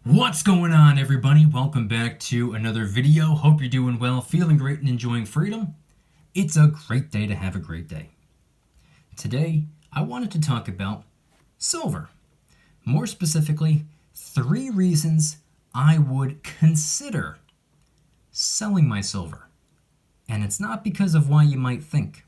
What's going on, everybody? Welcome back to another video. Hope you're doing well, feeling great, and enjoying freedom. It's a great day to have a great day. Today, I wanted to talk about silver. More specifically, 3 reasons I would consider selling my silver. And it's not because of why you might think.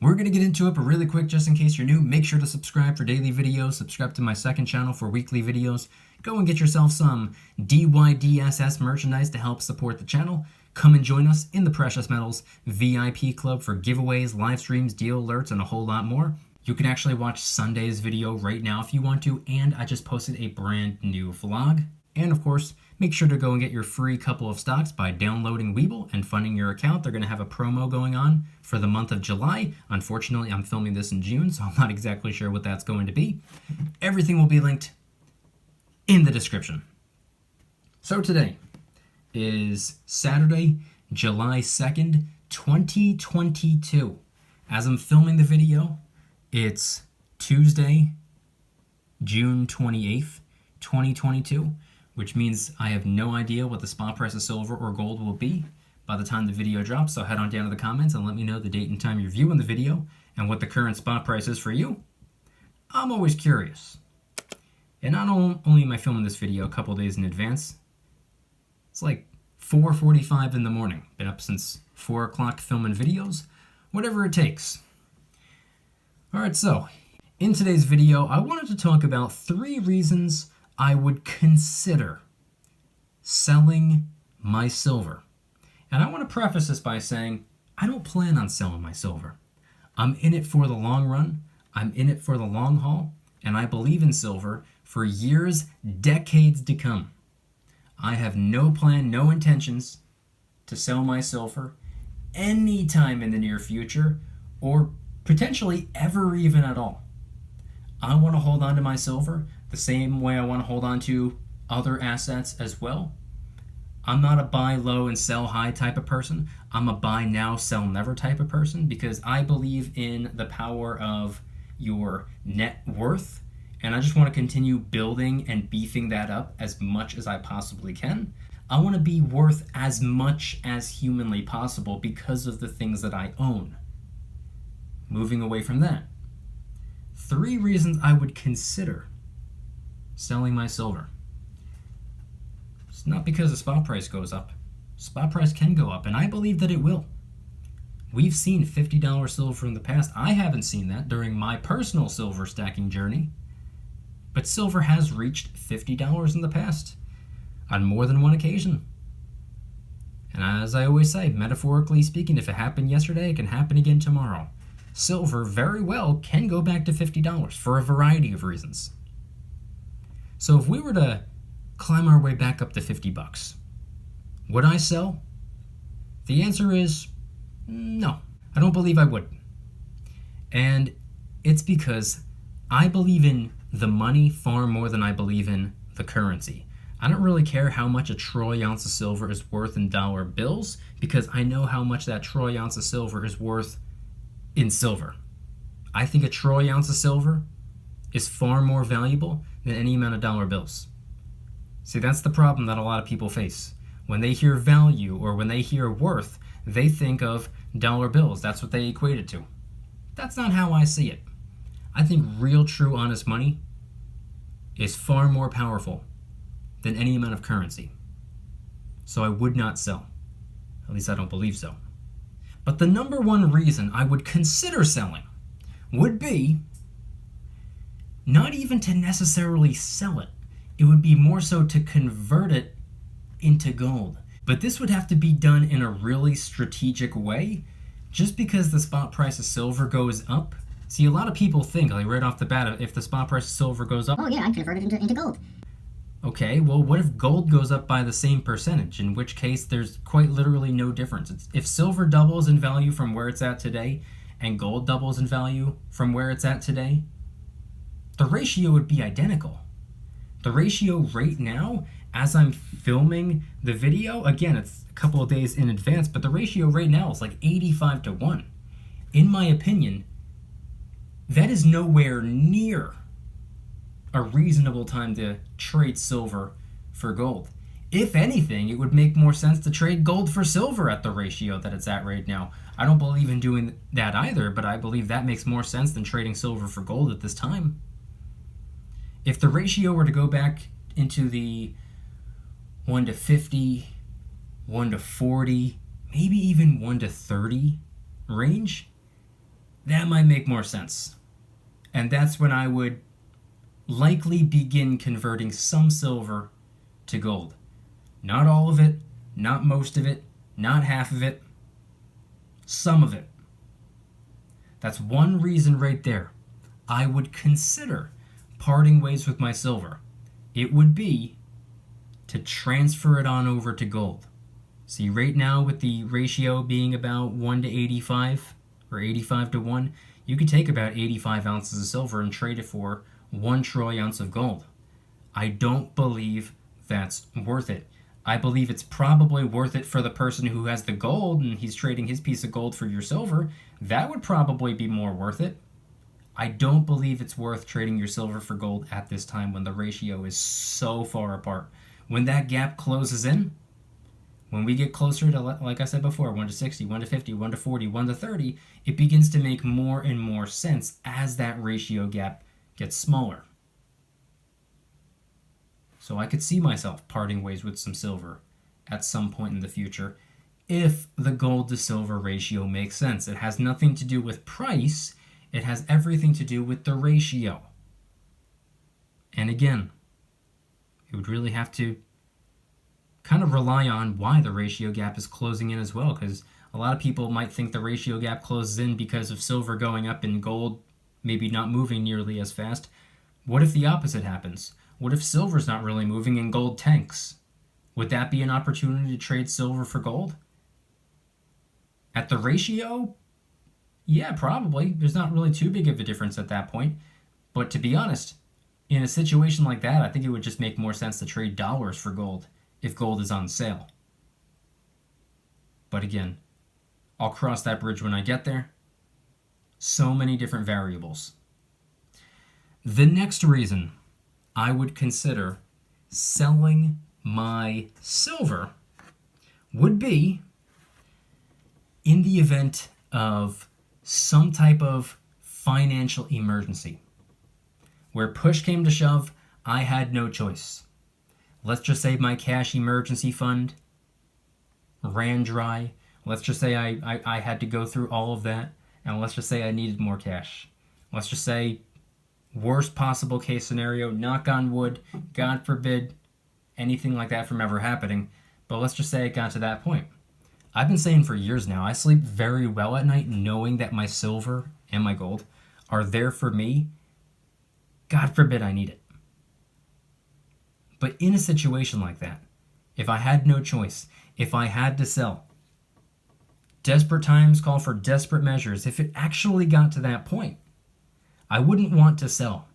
We're going to get into it, but really quick, just in case you're new, make sure to subscribe for daily videos, subscribe to my second channel for weekly videos. Go and get yourself some DYDSS merchandise to help support the channel. Come and join us in the Precious Metals VIP Club for giveaways, live streams, deal alerts, and a whole lot more. You can actually watch Sunday's video right now if you want to, and I just posted a brand new vlog. And of course, make sure to go and get your free couple of stocks by downloading Webull and funding your account. They're going to have a promo going on for the month of July. Unfortunately, I'm filming this in June, so I'm not exactly sure what that's going to be. Everything will be linked in the description. So today is Saturday, July 2nd, 2022. As I'm filming the video, it's Tuesday, June 28th, 2022. Which means I have no idea what the spot price of silver or gold will be by the time the video drops, so head on down to the comments and let me know the date and time you're viewing the video and what the current spot price is for you. I'm always curious. And not only am I filming this video a couple days in advance, it's like 4:45 in the morning. Been up since 4 o'clock filming videos, whatever it takes. Alright, so in today's video, I wanted to talk about 3 reasons I would consider selling my silver. And I want to preface this by saying, I don't plan on selling my silver. I'm in it for the long run, I'm in it for the long haul, and I believe in silver for years, decades to come. I have no plan, no intentions to sell my silver anytime in the near future, or potentially ever even at all. I want to hold on to my silver the same way I want to hold on to other assets as well. I'm not a buy low and sell high type of person. I'm a buy now, sell never type of person because I believe in the power of your net worth, and I just want to continue building and beefing that up as much as I possibly can. I want to be worth as much as humanly possible because of the things that I own. Moving away from that, 3 reasons I would consider selling my silver. It's not because the spot price goes up. Spot price can go up, and I believe that it will. We've seen $50 silver in the past. I haven't seen that during my personal silver stacking journey, but silver has reached $50 in the past on more than one occasion. And as I always say, metaphorically speaking, if it happened yesterday, it can happen again tomorrow. Silver very well can go back to $50 for a variety of reasons. So if we were to climb our way back up to 50 bucks, would I sell? The answer is no. I don't believe I would. And it's because I believe in the money far more than I believe in the currency. I don't really care how much a troy ounce of silver is worth in dollar bills because I know how much that troy ounce of silver is worth in silver. I think a troy ounce of silver is far more valuable than any amount of dollar bills. See, that's the problem that a lot of people face. When they hear value or when they hear worth, they think of dollar bills. That's what they equate it to. That's not how I see it. I think real, true, honest money is far more powerful than any amount of currency. So I would not sell. At least I don't believe so. But the number one reason I would consider selling would be not even to necessarily sell it. It would be more so to convert it into gold. But this would have to be done in a really strategic way. Just because the spot price of silver goes up. See, a lot of people think, like right off the bat, if the spot price of silver goes up, oh yeah, I'd convert it into gold. Okay, well, what if gold goes up by the same percentage? In which case, there's quite literally no difference. If silver doubles in value from where it's at today, and gold doubles in value from where it's at today, the ratio would be identical. The ratio right now, as I'm filming the video, again, it's a couple of days in advance, but the ratio right now is like 85 to 1. In my opinion, that is nowhere near a reasonable time to trade silver for gold. If anything, it would make more sense to trade gold for silver at the ratio that it's at right now. I don't believe in doing that either, but I believe that makes more sense than trading silver for gold at this time. If the ratio were to go back into the 1 to 50, 1 to 40, maybe even 1 to 30 range, that might make more sense. And that's when I would likely begin converting some silver to gold. Not all of it, not most of it, not half of it, some of it. That's one reason right there I would consider parting ways with my silver. It would be to transfer it on over to gold. See, right now with the ratio being about 1 to 85 or 85 to 1, you could take about 85 ounces of silver and trade it for 1 troy ounce of gold. I don't believe that's worth it. I believe it's probably worth it for the person who has the gold and he's trading his piece of gold for your silver. That would probably be more worth it. I don't believe it's worth trading your silver for gold at this time when the ratio is so far apart. When that gap closes in, when we get closer to, like I said before, 1 to 60, 1 to 50, 1 to 40, 1 to 30, it begins to make more and more sense as that ratio gap gets smaller. So I could see myself parting ways with some silver at some point in the future if the gold to silver ratio makes sense. It has nothing to do with price. It has everything to do with the ratio. And again, it would really have to kind of rely on why the ratio gap is closing in as well, because a lot of people might think the ratio gap closes in because of silver going up and gold maybe not moving nearly as fast. What if the opposite happens? What if silver's not really moving and gold tanks? Would that be an opportunity to trade silver for gold? At the ratio? Yeah, probably. There's not really too big of a difference at that point. But to be honest, in a situation like that, I think it would just make more sense to trade dollars for gold if gold is on sale. But again, I'll cross that bridge when I get there. So many different variables. The next reason I would consider selling my silver would be in the event of some type of financial emergency where push came to shove, I had no choice. Let's just say my cash emergency fund ran dry. Let's just say I had to go through all of that, and let's just say I needed more cash. Let's just say worst possible case scenario, knock on wood, God forbid anything like that from ever happening, but let's just say it got to that point. I've been saying for years now, I sleep very well at night knowing that my silver and my gold are there for me. God forbid I need it. But in a situation like that, if I had no choice, if I had to sell, desperate times call for desperate measures. If it actually got to that point, I wouldn't want to sell.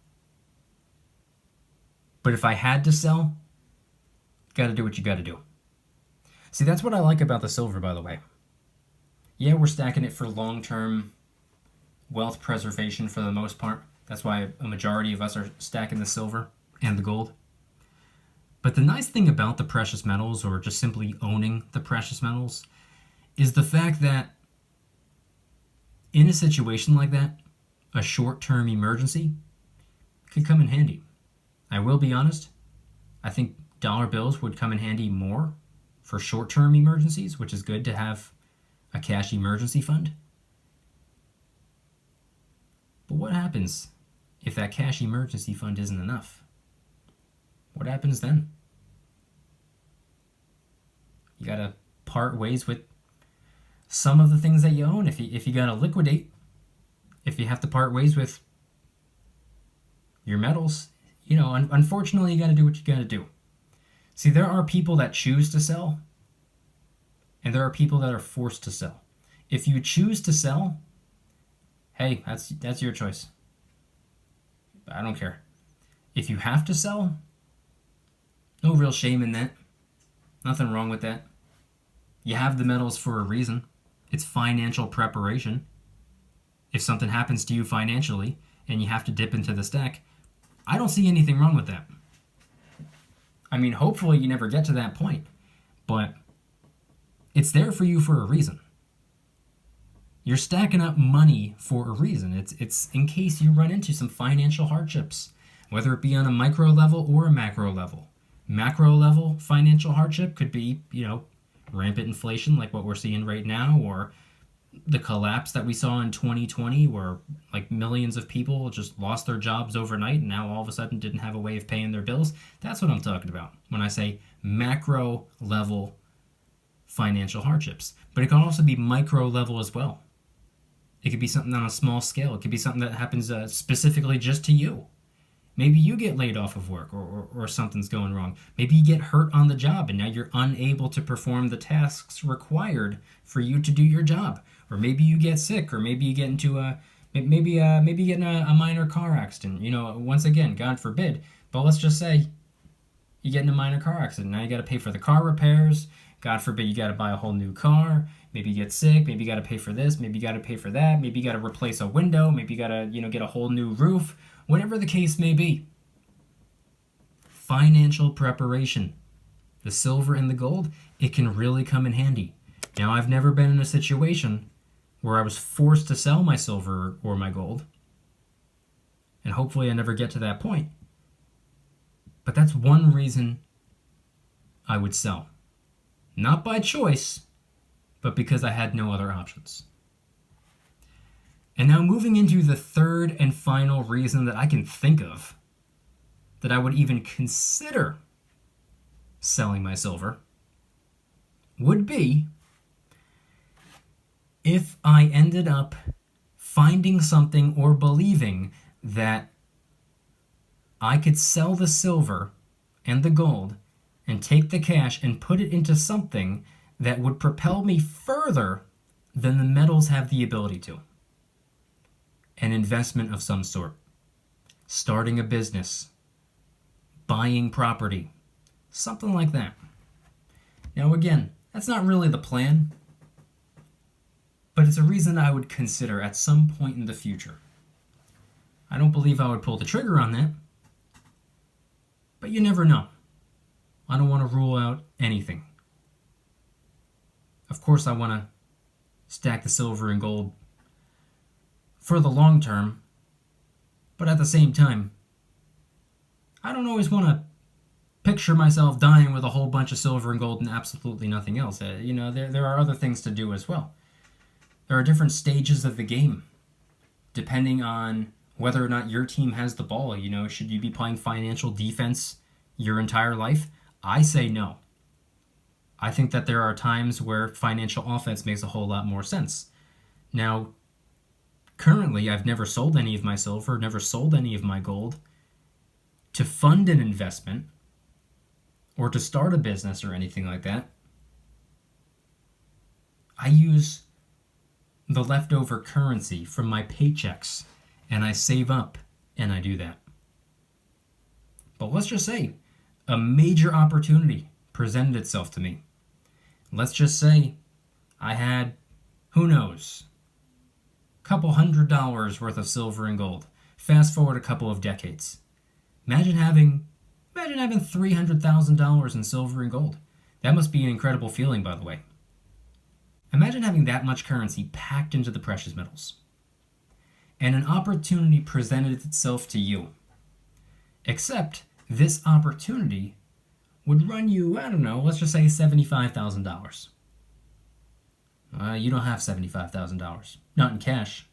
But if I had to sell, got to do what you got to do. See, that's what I like about the silver, by the way. Yeah, we're stacking it for long-term wealth preservation for the most part. That's why a majority of us are stacking the silver and the gold. But the nice thing about the precious metals, or just simply owning the precious metals, is the fact that in a situation like that, a short-term emergency could come in handy. I will be honest, I think dollar bills would come in handy more for short-term emergencies, which is good to have a cash emergency fund. But what happens if that cash emergency fund isn't enough? What happens then? You gotta part ways with some of the things that you own. If you gotta liquidate, if you have to part ways with your metals, unfortunately you gotta do what you gotta do. See, there are people that choose to sell, and there are people that are forced to sell. If you choose to sell, hey, that's your choice. I don't care. If you have to sell, no real shame in that. Nothing wrong with that. You have the metals for a reason. It's financial preparation. If something happens to you financially and you have to dip into the stack, I don't see anything wrong with that. I mean, hopefully you never get to that point, but it's there for you for a reason. You're stacking up money for a reason. It's in case you run into some financial hardships, whether it be on a micro level or a macro level. Macro level financial hardship could be, rampant inflation like what we're seeing right now, or the collapse that we saw in 2020 where like millions of people just lost their jobs overnight and now all of a sudden didn't have a way of paying their bills. That's what I'm talking about when I say macro level financial hardships. But it can also be micro level as well. It could be something on a small scale. It could be something that happens specifically just to you. Maybe you get laid off of work or something's going wrong. Maybe you get hurt on the job and now you're unable to perform the tasks required for you to do your job. Or maybe you get sick, or maybe you get into maybe you get in a minor car accident. Once again, God forbid. But let's just say you get in a minor car accident. Now you got to pay for the car repairs. God forbid you got to buy a whole new car. Maybe you get sick. Maybe you got to pay for this. Maybe you got to pay for that. Maybe you got to replace a window. Maybe you got to get a whole new roof. Whatever the case may be. Financial preparation. The silver and the gold, it can really come in handy. Now, I've never been in a situation where I was forced to sell my silver or my gold. And hopefully I never get to that point. But that's one reason I would sell. Not by choice, but because I had no other options. And now moving into the third and final reason that I can think of that I would even consider selling my silver would be if I ended up finding something or believing that I could sell the silver and the gold and take the cash and put it into something that would propel me further than the metals have the ability to. An investment of some sort. Starting a business. Buying property. Something like that. Now again, that's not really the plan, but it's a reason I would consider at some point in the future. I don't believe I would pull the trigger on that, but you never know. I don't want to rule out anything. Of course, I want to stack the silver and gold for the long term, but at the same time, I don't always want to picture myself dying with a whole bunch of silver and gold and absolutely nothing else. There are other things to do as well. There are different stages of the game, depending on whether or not your team has the ball. Should you be playing financial defense your entire life? I say no. I think that there are times where financial offense makes a whole lot more sense. Now, currently, I've never sold any of my silver, never sold any of my gold to fund an investment or to start a business or anything like that. I use the leftover currency from my paychecks and I save up and I do that. But let's just say a major opportunity presented itself to me. Let's just say I had, who knows, a couple $100 worth of silver and gold. Fast forward a couple of decades. Imagine having $300,000 in silver and gold. That must be an incredible feeling, by the way. Imagine having that much currency packed into the precious metals. And an opportunity presented itself to you. Except this opportunity would run you, I don't know, let's just say $75,000. You don't have $75,000. Not in cash.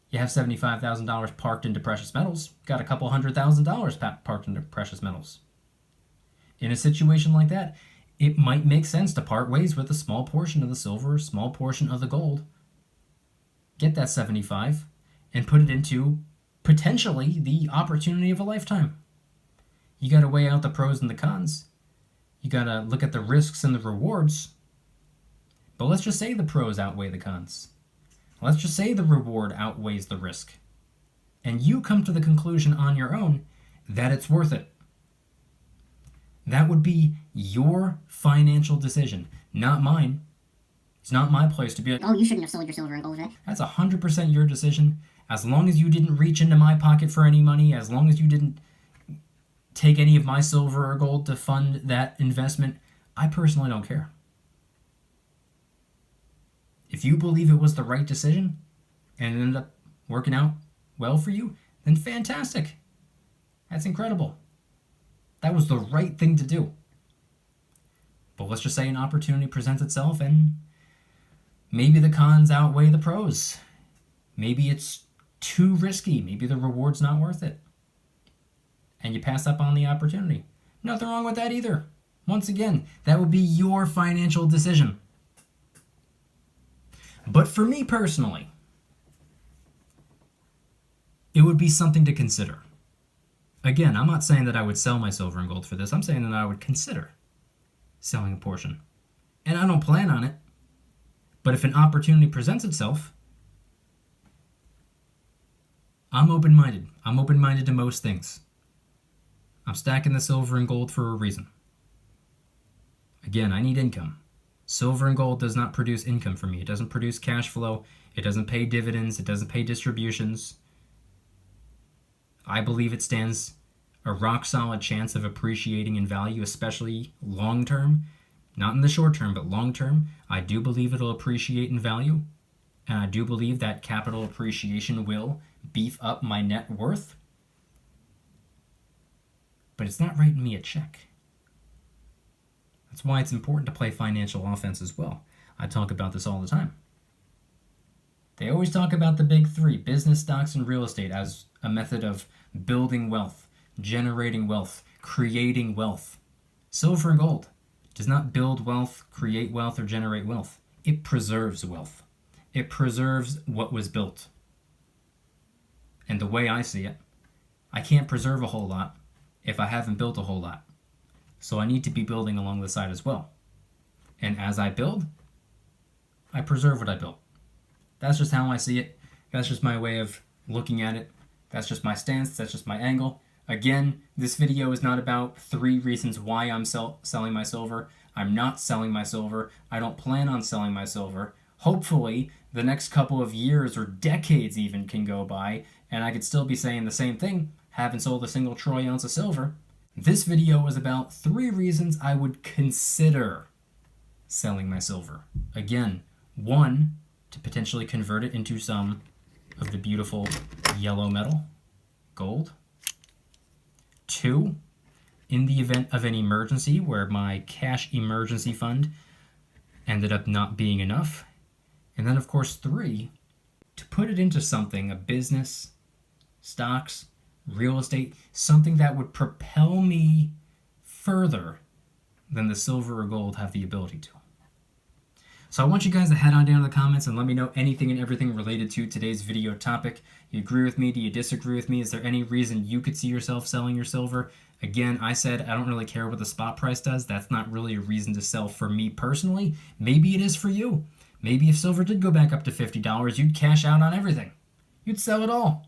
You have $75,000 parked into precious metals. Got a couple $100,000 parked into precious metals. In a situation like that, it might make sense to part ways with a small portion of the silver, a small portion of the gold. Get that 75 and put it into potentially the opportunity of a lifetime. You got to weigh out the pros and the cons. You got to look at the risks and the rewards. But let's just say the pros outweigh the cons. Let's just say the reward outweighs the risk. And you come to the conclusion on your own that it's worth it. That would be your financial decision, not mine. It's not my place to be like, oh, you shouldn't have sold your silver and gold, right? That's 100% your decision. As long as you didn't reach into my pocket for any money, as long as you didn't take any of my silver or gold to fund that investment, I personally don't care. If you believe it was the right decision and it ended up working out well for you, then fantastic. That's incredible. That was the right thing to do. But let's just say an opportunity presents itself and maybe the cons outweigh the pros. Maybe it's too risky. Maybe the reward's not worth it. And you pass up on the opportunity. Nothing wrong with that either. Once again, that would be your financial decision. But for me personally, it would be something to consider. Again, I'm not saying that I would sell my silver and gold for this. I'm saying that I would consider selling a portion. And I don't plan on it. But if an opportunity presents itself, I'm open-minded. I'm open-minded to most things. I'm stacking the silver and gold for a reason. Again, I need income. Silver and gold does not produce income for me. It doesn't produce cash flow. It doesn't pay dividends. It doesn't pay distributions. I believe it stands a rock-solid chance of appreciating in value, especially long-term. Not in the short term, but long-term. I do believe it'll appreciate in value. And I do believe that capital appreciation will beef up my net worth. But it's not writing me a check. That's why it's important to play financial offense as well. I talk about this all the time. They always talk about the big three, business, stocks, and real estate, as a method of building wealth, generating wealth, creating wealth. Silver and gold does not build wealth, create wealth, or generate wealth. It preserves wealth. It preserves what was built. And the way I see it, I can't preserve a whole lot if I haven't built a whole lot. So I need to be building along the side as well. And as I build, I preserve what I built. That's just how I see it. That's just my way of looking at it. That's just my stance. That's just my angle. Again, this video is not about 3 reasons why I'm selling my silver. I'm not selling my silver. I don't plan on selling my silver. Hopefully, the next couple of years or decades even can go by, and I could still be saying the same thing, haven't sold a single troy ounce of silver. This video was about 3 reasons I would consider selling my silver. Again, 1, to potentially convert it into some of the beautiful yellow metal, gold. 2, in the event of an emergency where my cash emergency fund ended up not being enough. And then, of course, 3, to put it into something, a business, stocks, real estate, something that would propel me further than the silver or gold have the ability to. So I want you guys to head on down in the comments and let me know anything and everything related to today's video topic. You agree with me? Do you disagree with me? Is there any reason you could see yourself selling your silver? Again, I said I don't really care what the spot price does. That's not really a reason to sell for me personally. Maybe it is for you. Maybe if silver did go back up to $50, you'd cash out on everything. You'd sell it all.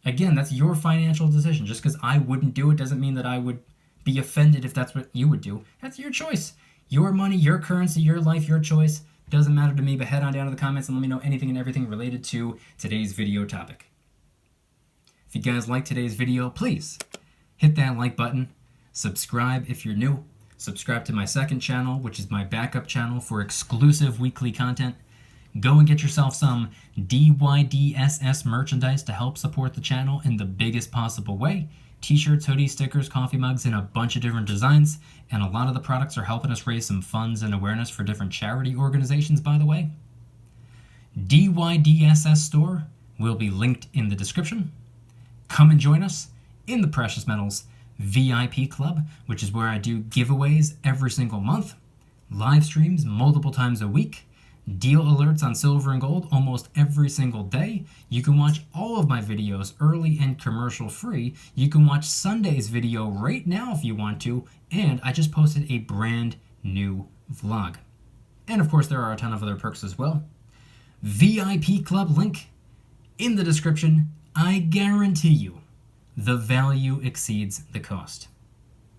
Again, that's your financial decision. Just because I wouldn't do it doesn't mean that I would be offended if that's what you would do. That's your choice. Your money, your currency, your life, your choice. Doesn't matter to me, but head on down to the comments and let me know anything and everything related to today's video topic. If you guys like today's video, please hit that like button. Subscribe if you're new. Subscribe to my second channel, which is my backup channel for exclusive weekly content. Go and get yourself some DYDSS merchandise to help support the channel in the biggest possible way. T-shirts, hoodies, stickers, coffee mugs, and a bunch of different designs. And a lot of the products are helping us raise some funds and awareness for different charity organizations, by the way. DYDSS store will be linked in the description. Come and join us in the Precious Metals VIP Club, which is where I do giveaways every single month, live streams multiple times a week, deal alerts on silver and gold almost every single day. You can watch all of my videos early and commercial free. You can watch Sunday's video right now if you want to, and I just posted a brand new vlog. And of course there are a ton of other perks as well. VIP Club link in the description. I guarantee you the value exceeds the cost.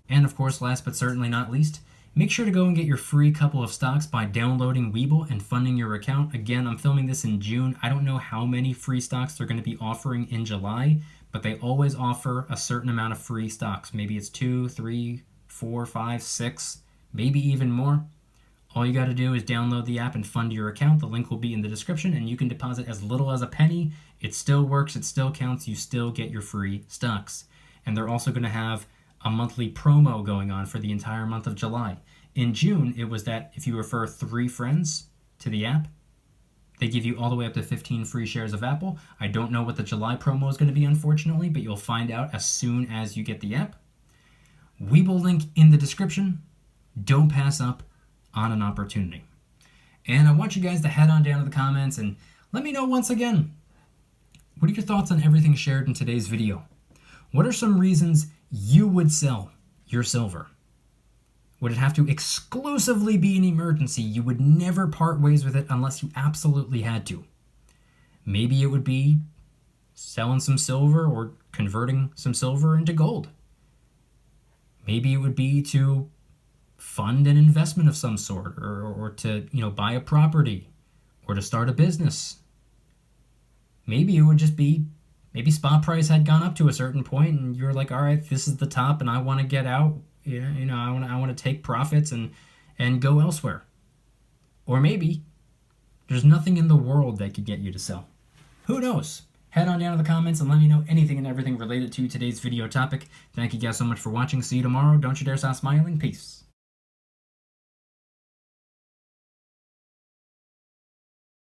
And of course, last but certainly not least, make sure to go and get your free couple of stocks by downloading Webull and funding your account. Again, I'm filming this in June. I don't know how many free stocks they're going to be offering in July, but they always offer a certain amount of free stocks. Maybe it's 2, 3, 4, 5, 6, maybe even more. All you got to do is download the app and fund your account. The link will be in the description, and you can deposit as little as a penny. It still works. It still counts. You still get your free stocks. And they're also going to have a monthly promo going on for the entire month of July. In June, it was that if you refer 3 friends to the app, they give you all the way up to 15 free shares of Apple. I don't know what the July promo is going to be, unfortunately, but you'll find out as soon as you get the app. Webull link in the description. Don't pass up on an opportunity. And I want you guys to head on down to the comments and let me know once again, what are your thoughts on everything shared in today's video? What are some reasons you would sell your silver? Would it have to exclusively be an emergency? You would never part ways with it unless you absolutely had to. Maybe it would be selling some silver or converting some silver into gold. Maybe it would be to fund an investment of some sort, or to, buy a property, or to start a business. Maybe it would just be, maybe spot price had gone up to a certain point and you're like, all right, this is the top and I want to get out. I want to take profits and go elsewhere. Or maybe there's nothing in the world that could get you to sell. Who knows? Head on down to the comments and let me know anything and everything related to today's video topic. Thank you guys so much for watching. See you tomorrow. Don't you dare stop smiling. Peace.